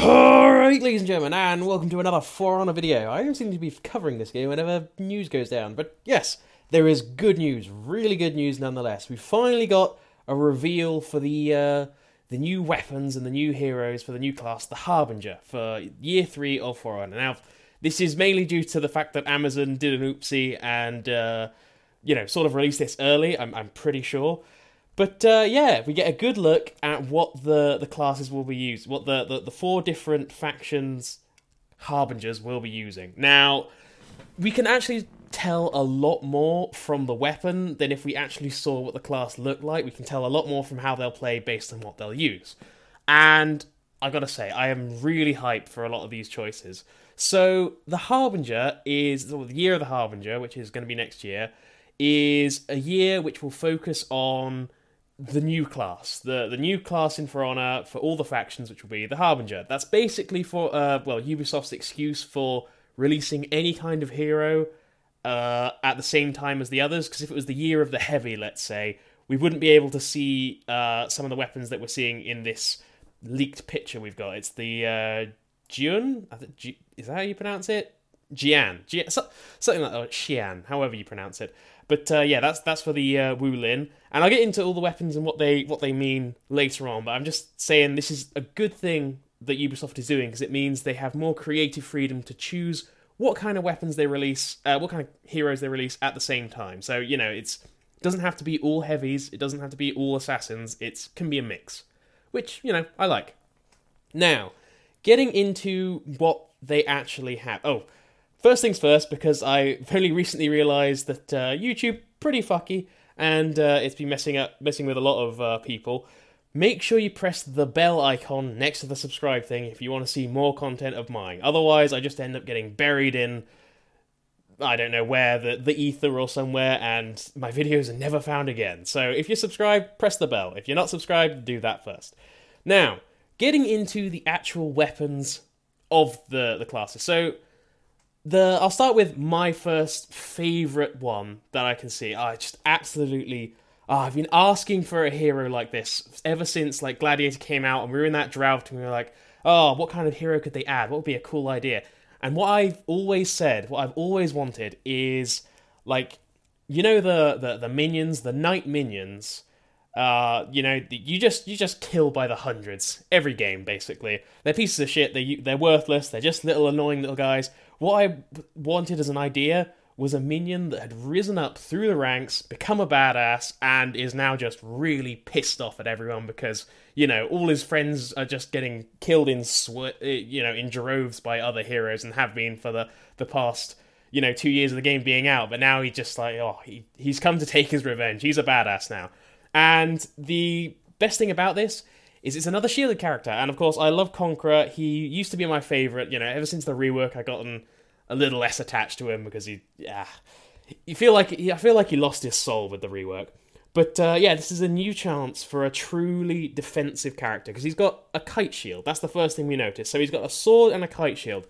Alright, ladies and gentlemen, and welcome to another For Honor video. I don't seem to be covering this game whenever news goes down, but yes, there is good news, really good news nonetheless. We finally got a reveal for the new weapons and the new heroes for the new class, the Harbinger, for Year 3 of For Honor. Now, this is mainly due to the fact that Amazon did an oopsie and, sort of released this early, I'm pretty sure. But yeah, we get a good look at what the classes will be used, what the four different factions Harbingers will be using. Now, we can actually tell a lot more from the weapon than if we actually saw what the class looked like. We can tell a lot more from how they'll play based on what they'll use. And I gotta say, I am really hyped for a lot of these choices. So, the Harbinger is, the year of the Harbinger, which is going to be next year, is a year which will focus on the new class, the new class in For Honor for all the factions, which will be the Harbinger. That's basically for Ubisoft's excuse for releasing any kind of hero at the same time as the others. Because if it was the year of the Heavy, let's say, we wouldn't be able to see some of the weapons that we're seeing in this leaked picture we've got. It's the Jian. Is that how you pronounce it? Jian, something like that. Xian, however you pronounce it. But yeah, that's for the Wu Lin, and I'll get into all the weapons and what they mean later on. But I'm just saying this is a good thing that Ubisoft is doing because it means they have more creative freedom to choose what kind of weapons they release, what kind of heroes they release at the same time. So it doesn't have to be all heavies, it doesn't have to be all assassins. It can be a mix, which I like. Now, getting into what they actually have. Oh. First things first, because I've only recently realised that YouTube pretty fucky, and it's been messing with a lot of people. Make sure you press the bell icon next to the subscribe thing if you want to see more content of mine. Otherwise, I just end up getting buried in, I don't know where, the ether or somewhere, and my videos are never found again. So if you're subscribed, press the bell. If you're not subscribed, do that first. Now, getting into the actual weapons of the classes. So, I'll start with my first favourite one that I can see. I've been asking for a hero like this ever since Gladiator came out, and we were in that drought, and we were like, oh, what kind of hero could they add? What would be a cool idea? And what I've always said, what I've always wanted is, the minions, the knight minions. You just kill by the hundreds every game. Basically, they're pieces of shit. They're worthless. They're just little annoying little guys. What I wanted as an idea was a minion that had risen up through the ranks, become a badass, and is now just really pissed off at everyone because all his friends are just getting killed in in droves by other heroes and have been for the past 2 years of the game being out. But now he's just he's come to take his revenge. He's a badass now. And the best thing about this is it's another shielded character. And of course, I love Conqueror. He used to be my favourite. Ever since the rework, I've gotten a little less attached to him because I feel like he lost his soul with the rework. But yeah, this is a new chance for a truly defensive character because he's got a kite shield. That's the first thing we notice. So he's got a sword and a kite shield.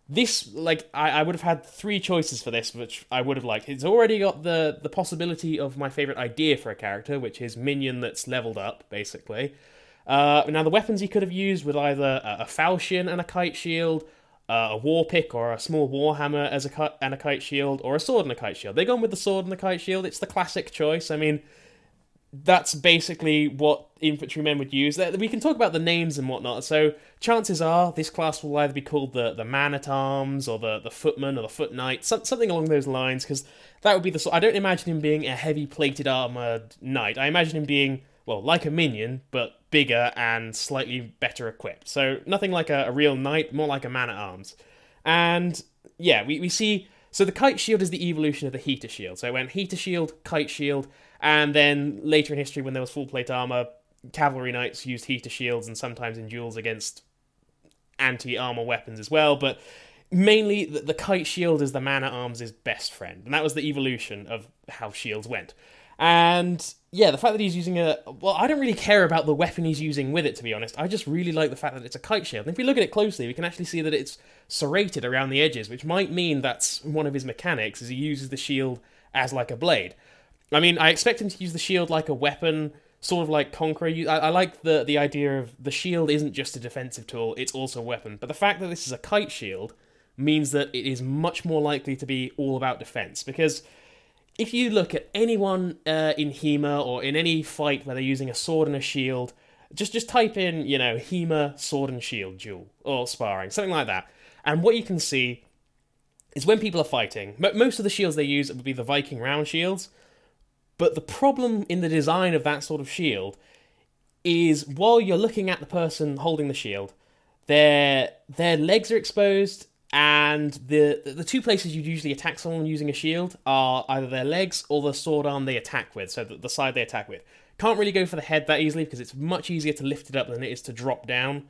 This, I would have had 3 choices for this, which I would have liked. It's already got the possibility of my favourite idea for a character, which is minion that's leveled up, basically. Now, the weapons he could have used were either a falchion and a kite shield, a war pick or a small warhammer and a kite shield, or a sword and a kite shield. They've gone with the sword and the kite shield. It's the classic choice. I mean, that's basically what infantrymen would use. We can talk about the names and whatnot. So chances are this class will either be called the man-at-arms or the footman or the foot knight, something along those lines, because that would be I don't imagine him being a heavy-plated armoured knight. I imagine him being, like a minion, but bigger and slightly better equipped. So nothing like a real knight, more like a man-at-arms. And yeah, we see... So the kite shield is the evolution of the heater shield. So it went heater shield, kite shield, and then later in history when there was full plate armor, cavalry knights used heater shields and sometimes in duels against anti-armor weapons as well. But mainly the kite shield is the man-at-arms' best friend. And that was the evolution of how shields went. And yeah, the fact that he's using I don't really care about the weapon he's using with it, to be honest. I just really like the fact that it's a kite shield. And if we look at it closely, we can actually see that it's serrated around the edges, which might mean that's one of his mechanics, is he uses the shield as like a blade. I mean, I expect him to use the shield like a weapon, sort of like Conqueror. I like the idea of the shield isn't just a defensive tool, it's also a weapon. But the fact that this is a kite shield means that it is much more likely to be all about defense. Because if you look at anyone in HEMA or in any fight where they're using a sword and a shield, just type in, you know, HEMA sword and shield duel or sparring, something like that. And what you can see is when people are fighting, most of the shields they use would be the Viking round shields. But the problem in the design of that sort of shield is while you're looking at the person holding the shield, their legs are exposed, and the two places you'd usually attack someone using a shield are either their legs or the sword arm they attack with, so the side they attack with. Can't really go for the head that easily because it's much easier to lift it up than it is to drop down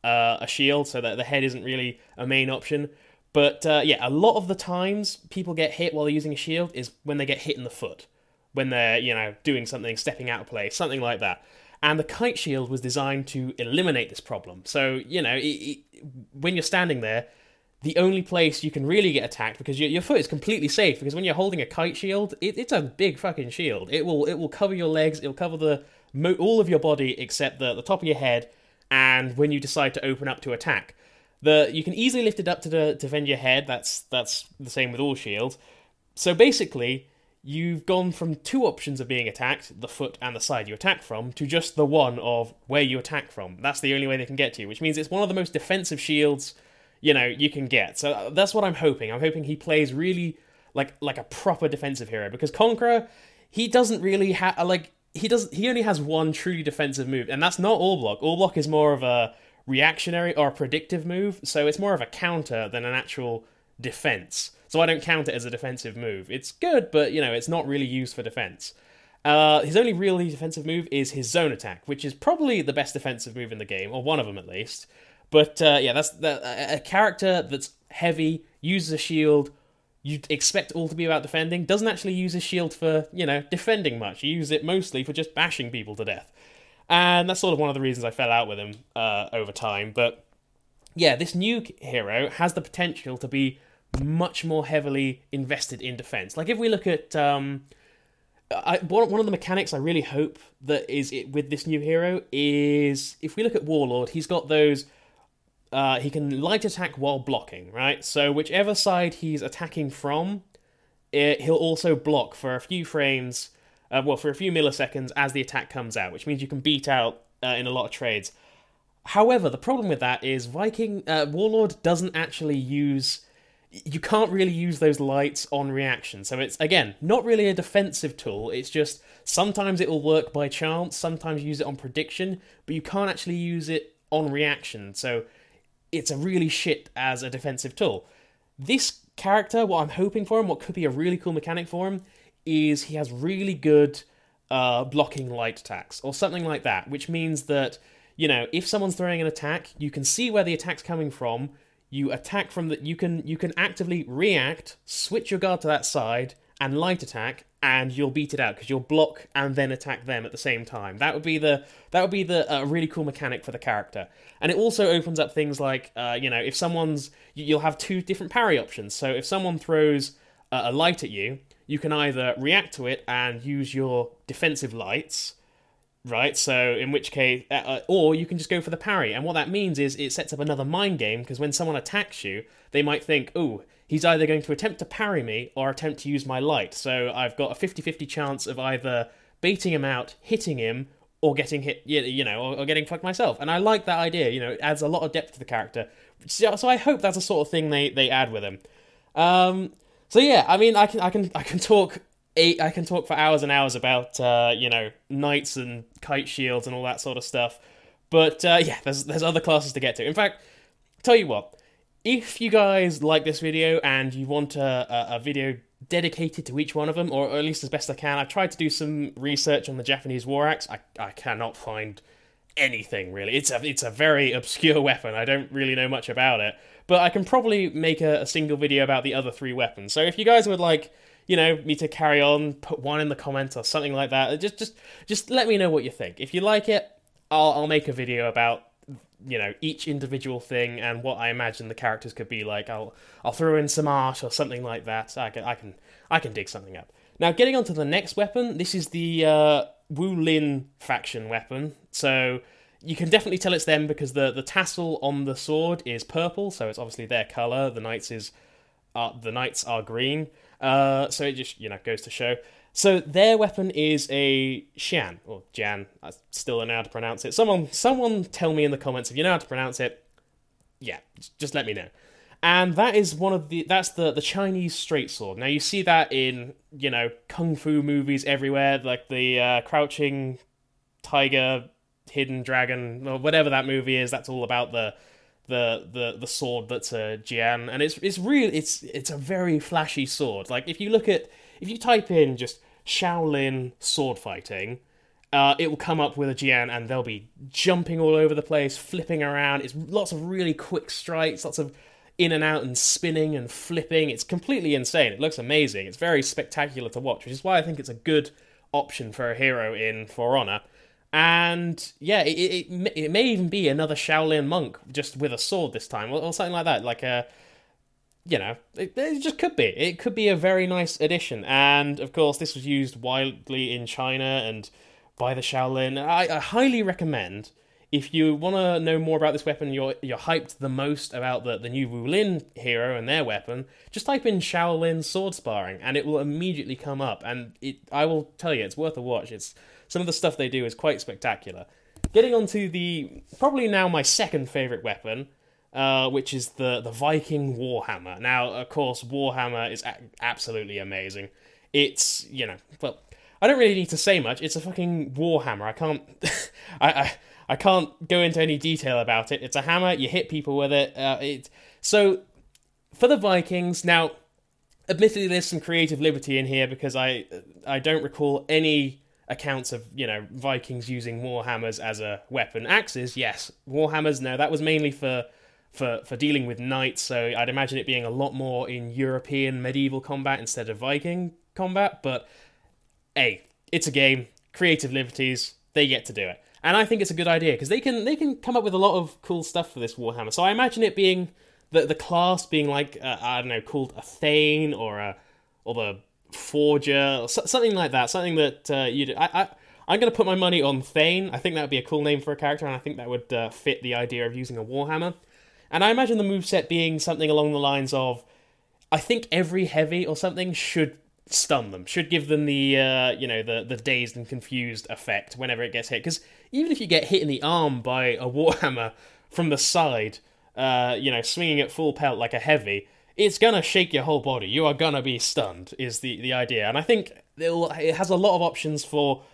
a shield, so that the head isn't really a main option. But yeah, a lot of the times people get hit while they're using a shield is when they get hit in the foot. When they're, you know, doing something, stepping out of place, something like that. And the kite shield was designed to eliminate this problem. So, you know, when you're standing there, the only place you can really get attacked, because your foot is completely safe, because when you're holding a kite shield, it's a big fucking shield. It will cover your legs, it'll cover all of your body except the top of your head, and when you decide to open up to attack. You can easily lift it up to defend your head, that's the same with all shields. So basically, you've gone from two options of being attacked, the foot and the side you attack from, to just the one of where you attack from. That's the only way they can get to you, which means it's one of the most defensive shields, you know, you can get. So that's what I'm hoping. I'm hoping he plays really like a proper defensive hero, because Conqueror, he doesn't really have, he only has one truly defensive move, and that's not All Block. All Block is more of a reactionary or a predictive move, so it's more of a counter than an actual defense. So I don't count it as a defensive move. It's good, but, you know, it's not really used for defense. His only really defensive move is his zone attack, which is probably the best defensive move in the game, or one of them at least. But, yeah, that's a character that's heavy, uses a shield, you'd expect all to be about defending, doesn't actually use his shield for, you know, defending much. He uses it mostly for just bashing people to death. And that's sort of one of the reasons I fell out with him over time. But, yeah, this new hero has the potential to be much more heavily invested in defense. Like if we look at one of the mechanics I really hope that is it with this new hero is if we look at Warlord, he's got those he can light attack while blocking, right? So whichever side he's attacking from, he'll also block for a few frames, for a few milliseconds as the attack comes out, which means you can beat out in a lot of trades. However, the problem with that is Warlord doesn't actually use. You can't really use those lights on reaction. So it's, again, not really a defensive tool. It's just sometimes it will work by chance, sometimes you use it on prediction, but you can't actually use it on reaction. So it's a really shit as a defensive tool. This character, what I'm hoping for him, what could be a really cool mechanic for him, is he has really good blocking light attacks, or something like that, which means that, you know, if someone's throwing an attack, you can see where the attack's coming from. You attack from you can actively react, switch your guard to that side, and light attack, and you'll beat it out because you'll block and then attack them at the same time. That would be the really cool mechanic for the character. And it also opens up things like you know, if you'll have two different parry options. So if someone throws a light at you, you can either react to it and use your defensive lights. Right, so in which case, or you can just go for the parry, and what that means is it sets up another mind game, because when someone attacks you, they might think, oh, he's either going to attempt to parry me, or attempt to use my light, so I've got a 50-50 chance of either baiting him out, hitting him, or getting hit, you know, or getting fucked myself, and I like that idea, you know, it adds a lot of depth to the character, so I hope that's the sort of thing they add with him. So yeah, I mean, I can talk for hours and hours about, you know, knights and kite shields and all that sort of stuff. But, yeah, there's other classes to get to. In fact, tell you what, if you guys like this video and you want a video dedicated to each one of them, or at least as best I can, I've tried to do some research on the Japanese war axe. I cannot find anything, really. It's a very obscure weapon. I don't really know much about it. But I can probably make a single video about the other three weapons. So if you guys would like, you know, me to carry on, put one in the comments or something like that. Just let me know what you think. If you like it, I'll make a video about, you know, each individual thing and what I imagine the characters could be like. I'll throw in some art or something like that. I can dig something up. Now, getting on to the next weapon, this is the Wu Lin faction weapon. So you can definitely tell it's them because the tassel on the sword is purple, so it's obviously their color. The knights are green. So it just goes to show. So their weapon is a Xian or Jian. I still don't know how to pronounce it. Someone tell me in the comments if you know how to pronounce it. Yeah, just let me know. And that is that's the Chinese straight sword. Now you see that in kung fu movies everywhere, like the Crouching Tiger, Hidden Dragon, or whatever that movie is. That's all about the sword that's a Jian, and it's a very flashy sword. Like if you type in just Shaolin sword fighting, it will come up with a Jian, and they'll be jumping all over the place, flipping around. It's lots of really quick strikes, lots of in and out and spinning and flipping. It's completely insane. It looks amazing. It's very spectacular to watch, which is why I think it's a good option for a hero in For Honor. And yeah, it may even be another Shaolin monk just with a sword this time, or something like that. Like it just could be. It could be a very nice addition. And of course, this was used widely in China and by the Shaolin. I highly recommend, if you want to know more about this weapon, you're hyped the most about the new Wu Lin hero and their weapon, just type in Shaolin sword sparring, and it will immediately come up. And I will tell you, it's worth a watch. Some of the stuff they do is quite spectacular. Getting on to probably now my second favourite weapon, which is the Viking Warhammer. Now, of course, Warhammer is absolutely amazing. It's, well, I don't really need to say much. It's a fucking Warhammer. I can't... I can't go into any detail about it. It's a hammer, you hit people with it. So, for the Vikings, now, admittedly there's some creative liberty in here because I don't recall any accounts of, Vikings using warhammers as a weapon. Axes, yes. Warhammers, no. That was mainly for dealing with knights, so I'd imagine it being a lot more in European medieval combat instead of Viking combat, but hey, it's a game. Creative liberties, they get to do it. And I think it's a good idea, because they can come up with a lot of cool stuff for this Warhammer. So I imagine it being, the class being like, I don't know, called a Thane, or the Forger, or something like that. Something that I'm going to put my money on Thane. I think that would be a cool name for a character, and I think that would fit the idea of using a Warhammer. And I imagine the moveset being something along the lines of, I think every heavy or something should stun them, should give them the the dazed and confused effect whenever it gets hit. Because even if you get hit in the arm by a Warhammer from the side, swinging at full pelt like a heavy, it's gonna shake your whole body. You are gonna be stunned, is the idea. And I think it has a lot of options for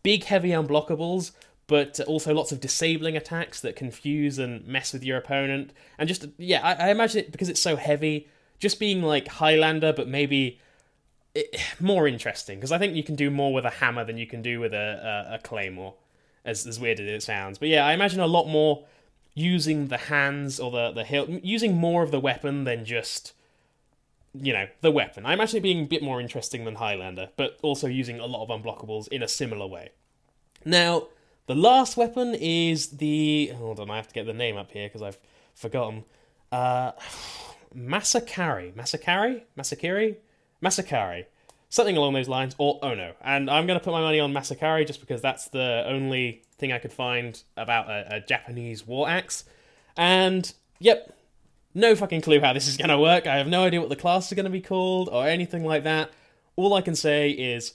big, heavy unblockables, but also lots of disabling attacks that confuse and mess with your opponent. And just, I imagine it, because it's so heavy, just being like Highlander, but maybe more interesting, because I think you can do more with a hammer than you can do with a claymore, as weird as it sounds. But yeah, I imagine a lot more using the hands or the hilt, using more of the weapon than just, the weapon. I imagine it being a bit more interesting than Highlander, but also using a lot of unblockables in a similar way. Now, the last weapon is hold on, I have to get the name up here because I've forgotten. Masakari? Something along those lines, or Ono. And I'm going to put my money on Masakari just because that's the only thing I could find about a Japanese war axe. And, yep, no fucking clue how this is going to work. I have no idea what the class is going to be called or anything like that. All I can say is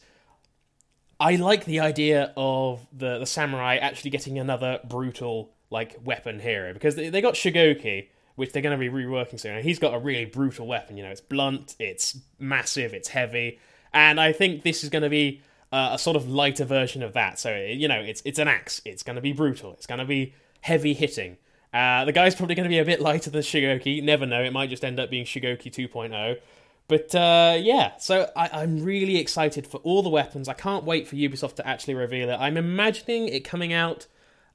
I like the idea of the samurai actually getting another brutal, weapon hero. Because they got Shigoki, which they're going to be reworking soon. And he's got a really brutal weapon, it's blunt, it's massive, it's heavy, and I think this is going to be a sort of lighter version of that. So, it's an axe, it's going to be brutal, it's going to be heavy hitting. The guy's probably going to be a bit lighter than Shigoki, never know, it might just end up being Shigoki 2.0. But, so I'm really excited for all the weapons. I can't wait for Ubisoft to actually reveal it. I'm imagining it coming out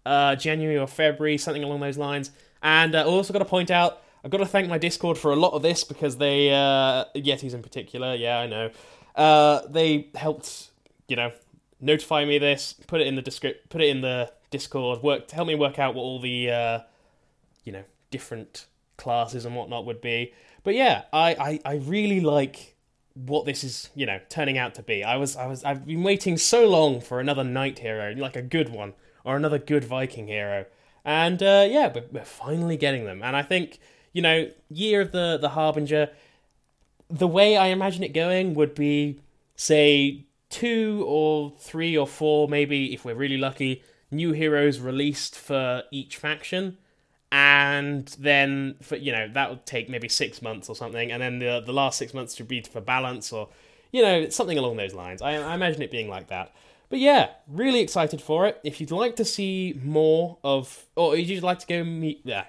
January or February, something along those lines. And I also got to point out, I've got to thank my Discord for a lot of this, because they, Yetis in particular, yeah, I know, they helped, notify me of this, put it in the Discord, help me work out what all the, different classes and whatnot would be. But yeah, I really like what this is, you know, turning out to be. I've been waiting so long for another knight hero, like a good one, or another good Viking hero, and yeah, we're finally getting them. And I think, you know, Year of the Harbinger, the way I imagine it going would be, say, 2 or 3 or 4, maybe if we're really lucky, new heroes released for each faction. And then, for, you know, that would take maybe 6 months or something, and then the last 6 months should be for balance, or, you know, something along those lines. I imagine it being like that. But yeah, really excited for it. If you'd like to see more of, or if you'd like to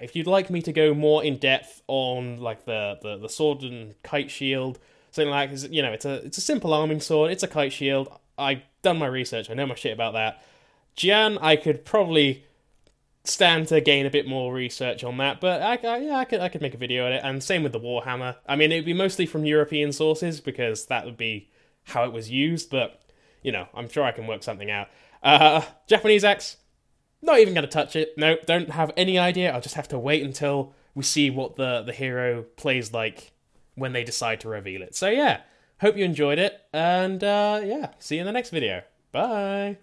if you'd like me to go more in depth on like the sword and kite shield, something like, you know, it's a simple arming sword, it's a kite shield. I've done my research, I know my shit about that. Jian, I could probably stand to gain a bit more research on that, but I could make a video on it, and same with the Warhammer. I mean, it'd be mostly from European sources, because that would be how it was used, but, you know, I'm sure I can work something out. Japanese X, not even going to touch it. No, don't have any idea. I'll just have to wait until we see what the hero plays like when they decide to reveal it. So yeah, hope you enjoyed it, and yeah, see you in the next video. Bye!